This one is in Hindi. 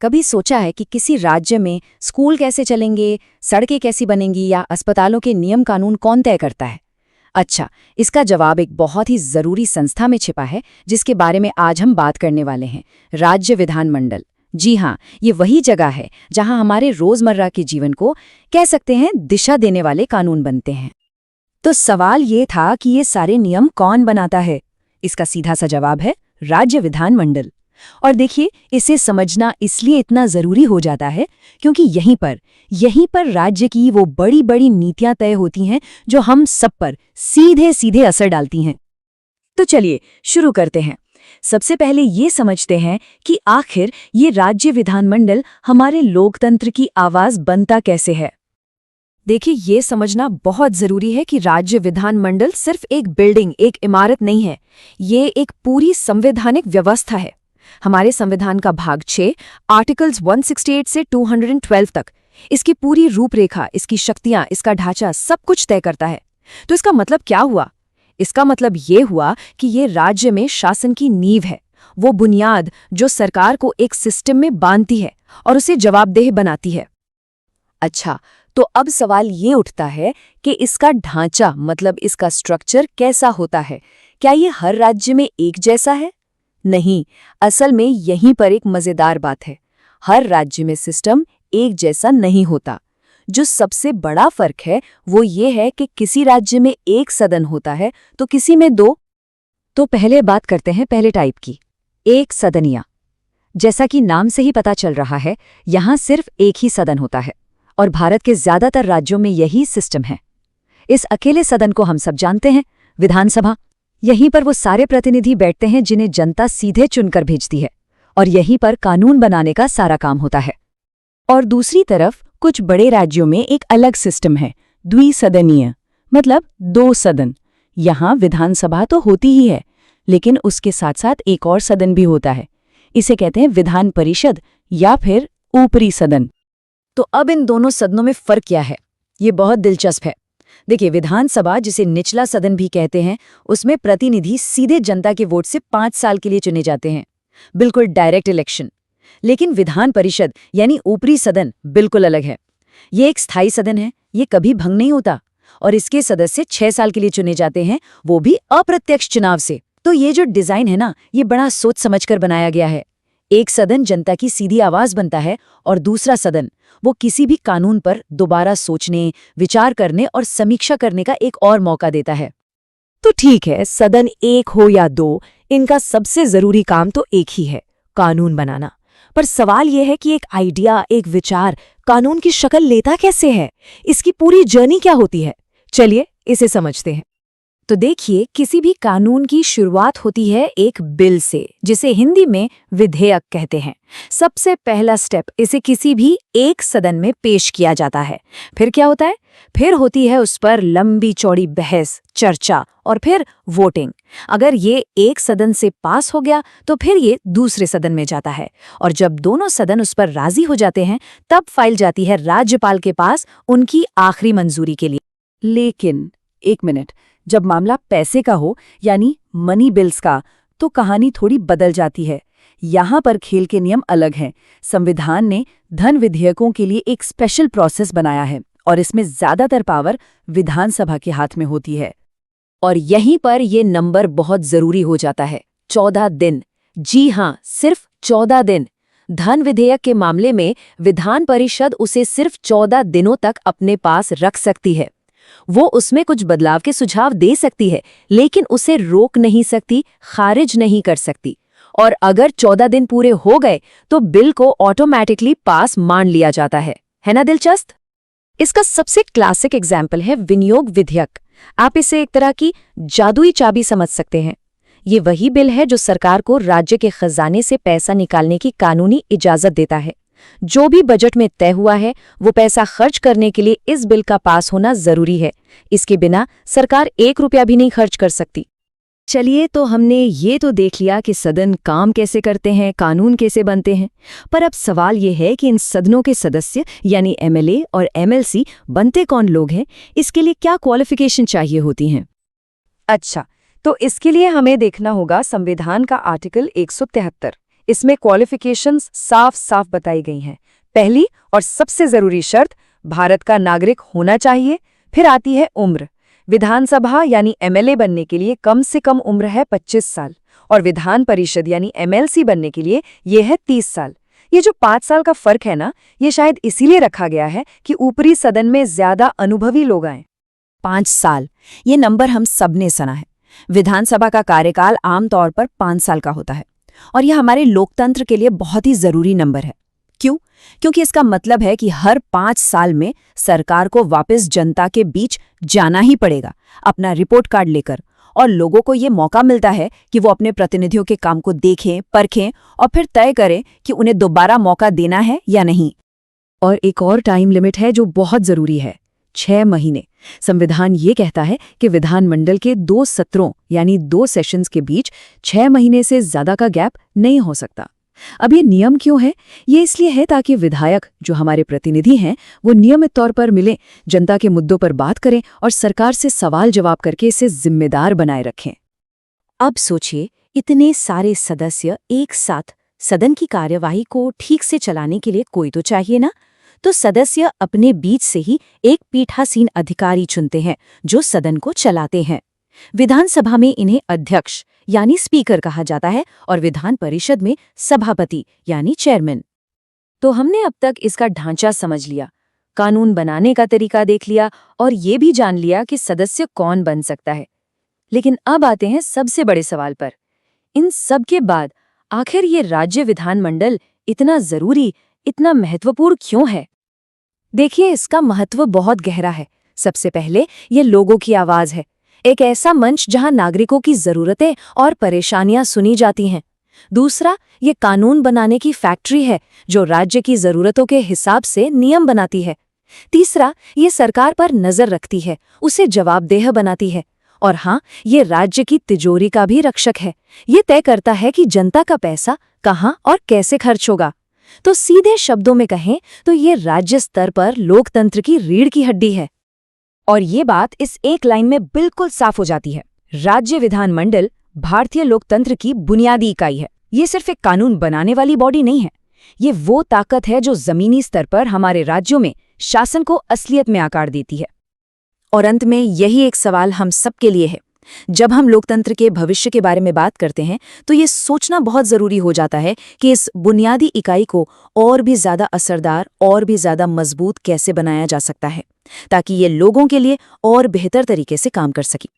कभी सोचा है कि किसी राज्य में स्कूल कैसे चलेंगे, सड़कें कैसी बनेंगी या अस्पतालों के नियम कानून कौन तय करता है? अच्छा, इसका जवाब एक बहुत ही जरूरी संस्था में छिपा है जिसके बारे में आज हम बात करने वाले हैं, राज्य विधानमंडल। जी हाँ, ये वही जगह है जहां हमारे रोजमर्रा के जीवन को कह सकते हैं दिशा देने वाले कानून बनते हैं। तो सवाल ये था कि ये सारे नियम कौन बनाता है? इसका सीधा सा जवाब है राज्य विधानमंडल। और देखिए, इसे समझना इसलिए इतना जरूरी हो जाता है क्योंकि यहीं पर राज्य की वो बड़ी बड़ी नीतियां तय होती हैं जो हम सब पर सीधे सीधे असर डालती हैं। तो चलिए शुरू करते हैं। सबसे पहले ये समझते हैं कि आखिर ये राज्य विधानमंडल हमारे लोकतंत्र की आवाज बनता कैसे है। देखिए, ये समझना बहुत जरूरी है कि राज्य विधानमंडल सिर्फ एक बिल्डिंग, एक इमारत नहीं है। ये एक पूरी संवैधानिक व्यवस्था है। हमारे संविधान का भाग 6, आर्टिकल्स 168 से 212 तक, इसकी पूरी रूपरेखा, इसकी शक्तियां, इसका ढांचा सब कुछ तय करता है। तो इसका मतलब क्या हुआ? इसका मतलब ये हुआ कि ये राज्य में शासन की नींव है, वो बुनियाद जो सरकार को एक सिस्टम में बांधती है और उसे जवाबदेह बनाती है। अच्छा, तो अब सवाल ये उठता है कि इसका ढांचा, मतलब इसका स्ट्रक्चर कैसा होता है? क्या ये हर राज्य में एक जैसा है? नहीं, असल में यहीं पर एक मजेदार बात है। हर राज्य में सिस्टम एक जैसा नहीं होता। जो सबसे बड़ा फर्क है वो ये है कि किसी राज्य में एक सदन होता है तो किसी में 2। तो पहले बात करते हैं पहले टाइप की, एक सदनिया। जैसा कि नाम से ही पता चल रहा है, यहाँ सिर्फ एक ही सदन होता है और भारत के ज्यादातर राज्यों में यही सिस्टम है। इस अकेले सदन को हम सब जानते हैं, विधानसभा। यहीं पर वो सारे प्रतिनिधि बैठते हैं जिन्हें जनता सीधे चुनकर भेजती है और यहीं पर कानून बनाने का सारा काम होता है। और दूसरी तरफ कुछ बड़े राज्यों में एक अलग सिस्टम है, द्विसदनीय, मतलब 2 सदन। यहाँ विधानसभा तो होती ही है, लेकिन उसके साथ साथ एक और सदन भी होता है। इसे कहते हैं विधान परिषद या फिर ऊपरी सदन। तो अब इन दोनों सदनों में फर्क क्या है? ये बहुत दिलचस्प है। देखिए, विधानसभा, जिसे निचला सदन भी कहते हैं, उसमें प्रतिनिधि सीधे जनता के वोट से 5 साल के लिए चुने जाते हैं, बिल्कुल डायरेक्ट इलेक्शन। लेकिन विधान परिषद यानी ऊपरी सदन बिल्कुल अलग है। ये एक स्थायी सदन है, ये कभी भंग नहीं होता और इसके सदस्य 6 साल के लिए चुने जाते हैं, वो भी अप्रत्यक्ष चुनाव से। तो ये जो डिजाइन है ना, ये बड़ा सोच समझकर बनाया गया है। एक सदन जनता की सीधी आवाज बनता है और दूसरा सदन वो किसी भी कानून पर दोबारा सोचने, विचार करने और समीक्षा करने का एक और मौका देता है। तो ठीक है, सदन एक हो या 2, इनका सबसे जरूरी काम तो एक ही है, कानून बनाना। पर सवाल यह है कि एक आइडिया, एक विचार कानून की शक्ल लेता कैसे है? इसकी पूरी जर्नी क्या होती है? चलिए इसे समझते हैं। तो देखिए, किसी भी कानून की शुरुआत होती है एक बिल से, जिसे हिंदी में विधेयक कहते हैं। सबसे पहला स्टेप, इसे किसी भी एक सदन में पेश किया जाता है। फिर क्या होता है? फिर होती है उस पर लंबी चौड़ी बहस, चर्चा और फिर वोटिंग। अगर ये एक सदन से पास हो गया तो फिर ये दूसरे सदन में जाता है और जब दोनों सदन उस पर राजी हो जाते हैं तब फाइल जाती है राज्यपाल के पास उनकी आखिरी मंजूरी के लिए। लेकिन एक मिनट, जब मामला पैसे का हो, यानी मनी बिल्स का, तो कहानी थोड़ी बदल जाती है। यहाँ पर खेल के नियम अलग हैं। संविधान ने धन विधेयकों के लिए एक स्पेशल प्रोसेस बनाया है और इसमें ज्यादातर पावर विधानसभा के हाथ में होती है। और यहीं पर ये नंबर बहुत जरूरी हो जाता है, 14 दिन। जी हाँ, सिर्फ 14 दिन। धन विधेयक के मामले में विधान परिषद उसे सिर्फ 14 दिनों तक अपने पास रख सकती है। वो उसमें कुछ बदलाव के सुझाव दे सकती है, लेकिन उसे रोक नहीं सकती, खारिज नहीं कर सकती। और अगर 14 दिन पूरे हो गए तो बिल को ऑटोमेटिकली पास मान लिया जाता है ना दिलचस्प? इसका सबसे क्लासिक एग्जाम्पल है विनियोग विधेयक। आप इसे एक तरह की जादुई चाबी समझ सकते हैं। ये वही बिल है जो सरकार को राज्य के खजाने से पैसा निकालने की कानूनी इजाजत देता है। जो भी बजट में तय हुआ है वो पैसा खर्च करने के लिए इस बिल का पास होना जरूरी है। इसके बिना सरकार 1 रुपया भी नहीं खर्च कर सकती। चलिए, तो हमने ये तो देख लिया कि सदन काम कैसे करते हैं, कानून कैसे बनते हैं। पर अब सवाल ये है कि इन सदनों के सदस्य यानी एमएलए और एमएलसी बनते कौन लोग हैं? इसके लिए क्या क्वालिफिकेशन चाहिए होती हैं? अच्छा, तो इसके लिए हमें देखना होगा संविधान का आर्टिकल 173। इसमें क्वालिफिकेशंस साफ साफ बताई गई हैं। पहली और सबसे जरूरी शर्त, भारत का नागरिक होना चाहिए। फिर आती है उम्र। विधानसभा यानी एमएलए बनने के लिए कम से कम उम्र है 25 साल और विधान परिषद यानी एमएलसी बनने के लिए ये है 30 साल। ये जो 5 साल का फर्क है ना, ये शायद इसीलिए रखा गया है कि ऊपरी सदन में ज्यादा अनुभवी लोग आए। 5 साल, ये नंबर हम सबने सुना है। विधानसभा का कार्यकाल आमतौर पर 5 साल का होता है और यह हमारे लोकतंत्र के लिए बहुत ही जरूरी नंबर है। क्यों? क्योंकि इसका मतलब है कि हर 5 साल में सरकार को वापस जनता के बीच जाना ही पड़ेगा अपना रिपोर्ट कार्ड लेकर, और लोगों को ये मौका मिलता है कि वो अपने प्रतिनिधियों के काम को देखें, परखें और फिर तय करें कि उन्हें दोबारा मौका देना है या नहीं। और एक और टाइम लिमिट है जो बहुत जरूरी है, 6 महीने। संविधान ये कहता है कि विधानमंडल के 2 सत्रों यानी 2 सेशंस के बीच 6 महीने से ज्यादा का गैप नहीं हो सकता। अब ये नियम क्यों है? ये इसलिए है ताकि विधायक, जो हमारे प्रतिनिधि हैं, वो नियमित तौर पर मिलें, जनता के मुद्दों पर बात करें और सरकार से सवाल जवाब करके इसे जिम्मेदार बनाए रखें। अब सोचिए, इतने सारे सदस्य एक साथ सदन की कार्यवाही को ठीक से चलाने के लिए कोई तो चाहिए ना। तो सदस्य अपने बीच से ही एक पीठासीन अधिकारी चुनते हैं जो सदन को चलाते हैं। विधानसभा में इन्हें अध्यक्ष यानी स्पीकर कहा जाता है और विधान परिषद में सभापति यानी चेयरमैन। तो हमने अब तक इसका ढांचा समझ लिया, कानून बनाने का तरीका देख लिया और ये भी जान लिया कि सदस्य कौन बन सकता है। लेकिन अब आते हैं सबसे बड़े सवाल पर। इन सब के बाद आखिर ये राज्य विधानमंडल इतना जरूरी, इतना महत्वपूर्ण क्यों है? देखिए, इसका महत्व बहुत गहरा है। सबसे पहले ये लोगों की आवाज है, एक ऐसा मंच जहां नागरिकों की जरूरतें और परेशानियां सुनी जाती हैं। दूसरा, ये कानून बनाने की फैक्ट्री है जो राज्य की जरूरतों के हिसाब से नियम बनाती है। तीसरा, ये सरकार पर नजर रखती है, उसे जवाबदेह बनाती है। और हाँ, ये राज्य की तिजोरी का भी रक्षक है। ये तय करता है कि जनता का पैसा कहां और कैसे खर्च होगा। तो सीधे शब्दों में कहें तो ये राज्य स्तर पर लोकतंत्र की रीढ़ की हड्डी है। और ये बात इस एक लाइन में बिल्कुल साफ हो जाती है। राज्य विधानमंडल भारतीय लोकतंत्र की बुनियादी इकाई है। ये सिर्फ एक कानून बनाने वाली बॉडी नहीं है, ये वो ताकत है जो जमीनी स्तर पर हमारे राज्यों में शासन को असलियत में आकार देती है। और अंत में यही एक सवाल हम सबके लिए है। जब हम लोकतंत्र के भविष्य के बारे में बात करते हैं तो ये सोचना बहुत जरूरी हो जाता है कि इस बुनियादी इकाई को और भी ज्यादा असरदार और भी ज्यादा मजबूत कैसे बनाया जा सकता है, ताकि ये लोगों के लिए और बेहतर तरीके से काम कर सके।